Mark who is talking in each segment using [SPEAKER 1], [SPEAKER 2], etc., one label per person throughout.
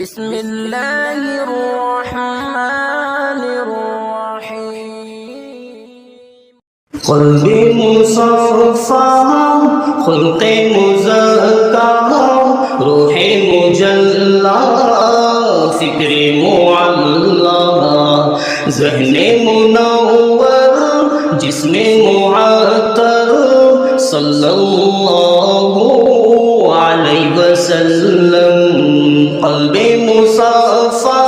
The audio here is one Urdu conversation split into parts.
[SPEAKER 1] بسم الله الرحمن الرحيم
[SPEAKER 2] قلبي مصفى خلق مزكى روحي مجلى فكري معلى ذهن منور جسم معطر صلى الله عليه وسلم قلبي مصفى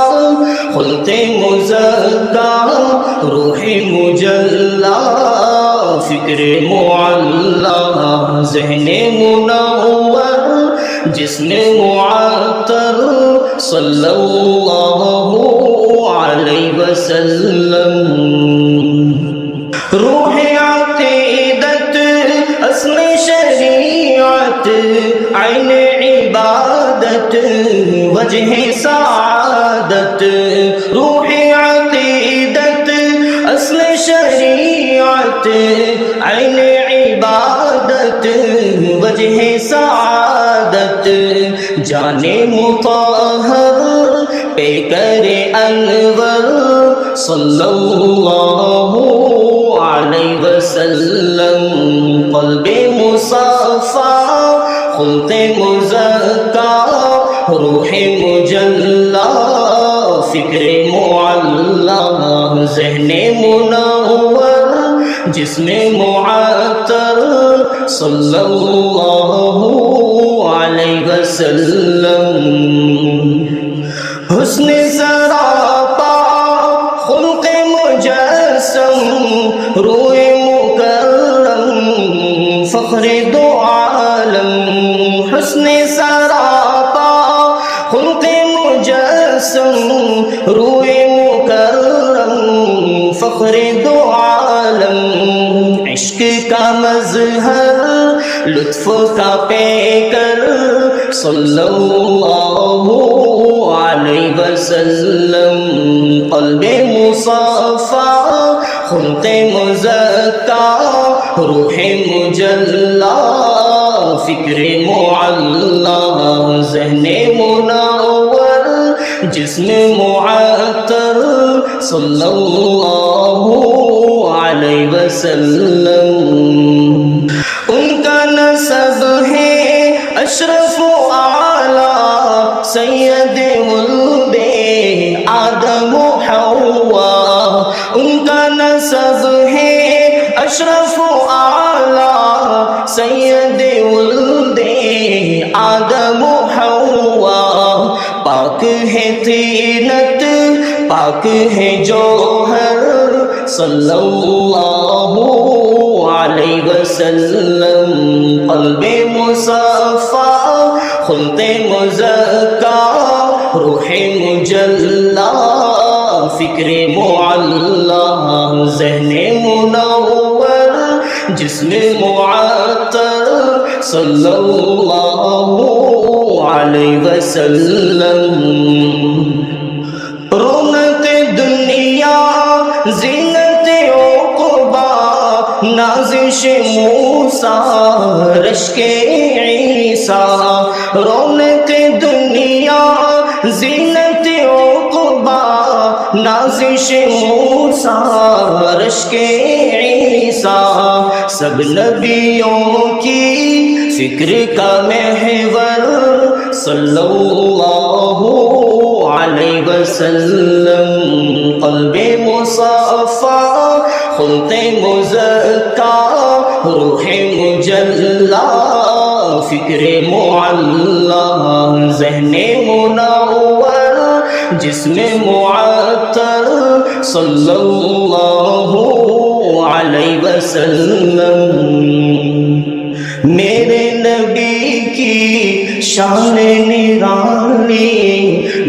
[SPEAKER 2] خلق مزكى روحي مجلى فکر معلّہ ذہن منور جسم معطر صلی اللہ علیہ وسلم روح عقیدت اصل شریعت عین عبادت وجہ سعادت روح عقیدت اصل شریعت عین عبادت وجہ سعادت جان مطہر پیکر انور صلی اللہ علیہ وسلم قلب مصفى خلق مزکى روح مجلى فکر معلّہ ذہن منور جسم معطر صلی اللہ علیہ وسلم حسن سراپا خلق مجسم روح مکرم فخر دو عالم حسن سراپا خلق مجسم روح مکرم فخر دو عالم عشق کا مظہر لطف کا پیکر صلی اللہ علیہ وسلم قلب مصفى خلق مزکى روح مجلى فکر معلّہ ذہن منور جسم معطر صلی اللہ علیہ وسلم ان کا نسب ہے اشرف و اعلیٰ سید ولد آدم و حوا ان کا نسب ہے اشرف و اعلیٰ سید ولد آدم و حوا پاک ہے طینت پاک ہے جوہر صلی اللہ علیہ وسلم قلب مصفى خلق مزکى روح مجلى فکر معلّہ ذہن منور جسم معطر صلی اللہ علیہ وسلم رونق دنیا زینت عقبیٰ نازش موسیٰ رشک عیسیٰ رونق دنیا زینت عقبیٰ نازش موسیٰ رشک عیسیٰ سب نبیوں کی فکر کا محور صلی اللہ علیہ وسلم قلب مصفى خلق مزکى روح مجلى فکر معلّہ ذہن منور جسم معطر صلی اللہ علیہ وسلم میرے نبی کی شان نرالی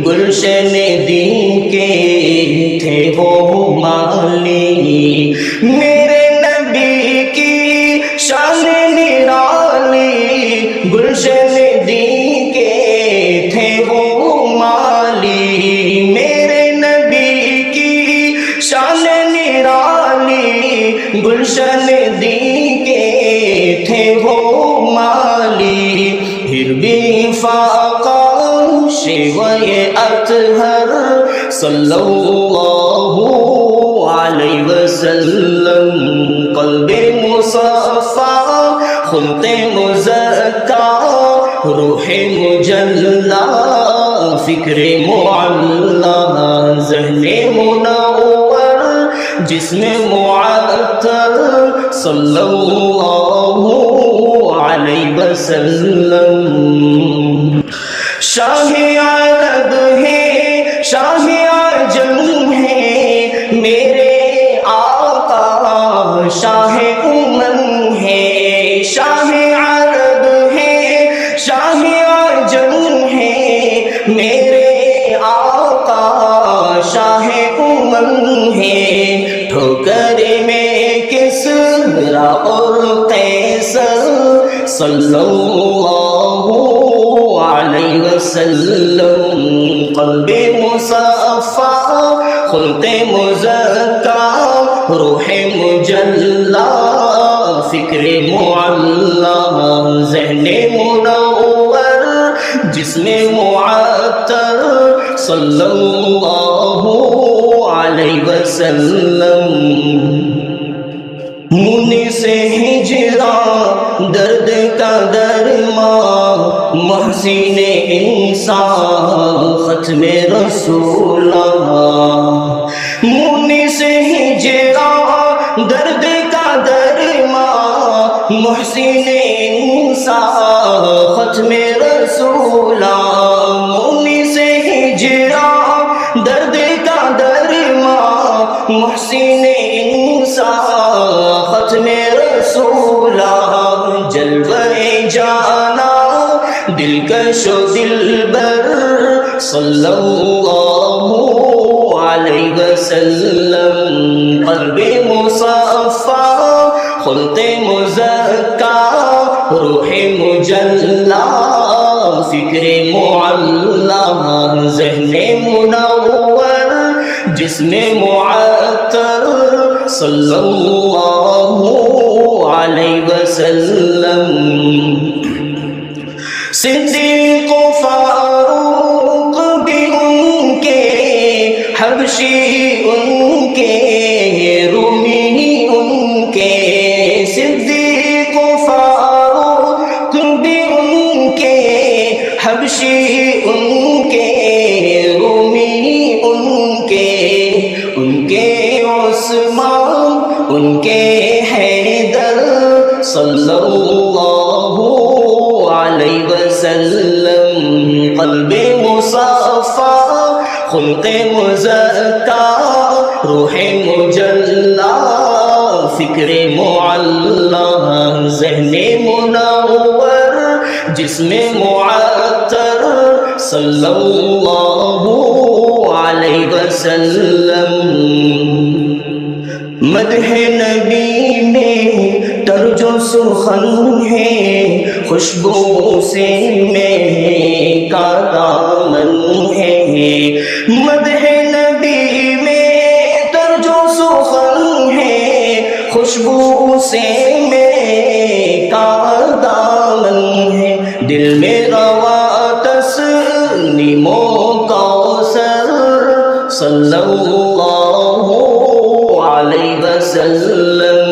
[SPEAKER 2] گلشن دین کے تھے وہ مالی میرے نبی کی شان نرالی گلشن دین کے تھے وہ مالی میرے نبی کی شان نرالی گلشن دین کے تھے وہ مالی پھر بھی فاقہ شیوائے اطہر صلی اللہ علیہ وسلم، قلب مصفا خلق مزکا روح مجلا فکر معلا ذہن منور جسم معطر صلی اللہ علیہ وسلم۔ شاہ عرب ہے شاہ عجم ہے میرے آقا، شاہ امم ہے شاہ عرب ہے شاہ عجم ہے میرے آقا، شاہ امم ہے ٹھوکر میں کسریٰ اور قیصر صلی اللہ علیہ وسلم، قلب مصفا خلق مزکا روح مجلا فکر معلا ذہن منور جسم معطر صلی اللہ علیہ وسلم۔ منی سے ہجران درد کا درمان محسن انسان ختم رسولہ، منی سے ہجران درد کا درمان محسن انسان ختم رسولہ، منی سے ہجران درد کا درمان محسن انسان ختم رسولہ، جلوہ جانا دلکش و دلبر صلی اللہ علیہ وسلم، قلب مصفا خلق مزکا روح مجلا فکر معلا ذہن منور جسم معطر صلی اللہ علیہ وسلم۔ صدیق و فاروق بھی ان کے، حبشی ان کے، رومی ان کے، صدیق و فاروق بھی ان کے، حبشی ان کے، رومی ان کے عثمان ان کے حیدر صلی اللہ علیہ وسلم، قلب مصفا خلق مزکا روح مجلا فکر معلا ذہن منور جسم معطر صلی اللہ علیہ وسلم۔ مدح نبی میں طرز و سخن ہے، خوشبو سے میں کا دامن ہے، مدح نبی میں طرز و سخن ہے، خوشبو سے میں کا دامن ہے، دل میں روا تسنیم و کوثر صلی اللہ علیہ وسلم،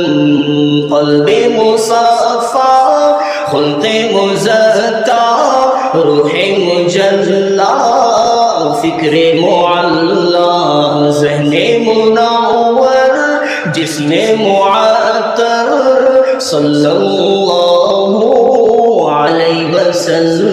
[SPEAKER 2] قلب مصفا خلق مزکا روح مجلا فکر معلا ذہن منور جسم معطر صلی اللہ علیہ وسلم۔